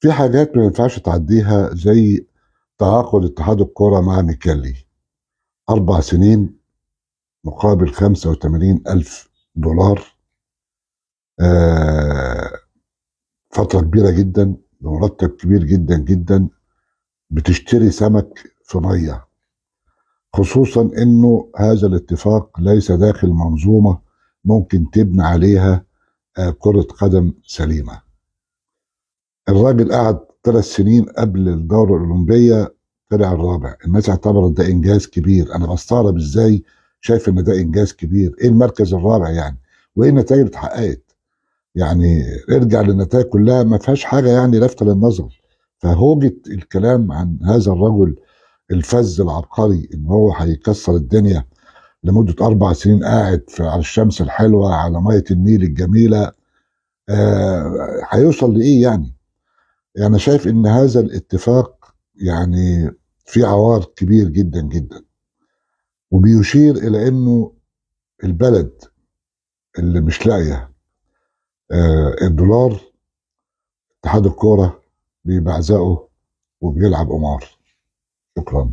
في حاجات ما ينفعش تعديها زي تعاقد اتحاد الكرة مع ميكالي 4 سنين مقابل 85,000 دولار. آه، فترة كبيرة جدا بمرتب كبير جدا جدا، بتشتري سمك في مية، خصوصا انه هذا الاتفاق ليس داخل منظومة ممكن تبني عليها كرة قدم سليمة. الراجل قعد 3 سنين قبل الدورة الأولمبية، طلع الرابع. الناس اعتبرت ده إنجاز كبير. أنا بستغرب إزاي شايف إن ده إنجاز كبير. إيه المركز الرابع يعني؟ وإيه النتائج اللي اتحققت؟ يعني ارجع للنتائج كلها ما فيهاش حاجة يعني لافتة للنظر. فهوجة الكلام عن هذا الرجل الفذ العبقري إن هو هيكسر الدنيا لمدة 4 سنين قاعد على الشمس الحلوة على مية النيل الجميلة، هيوصل لإيه يعني؟ يعني أنا شايف إن هذا الاتفاق يعني في عوار كبير جدا جدا، وبيشير إلى إنه البلد اللي مش لاقية الدولار، اتحاد الكورة بيبعزقه وبيلعب قمار. شكرا.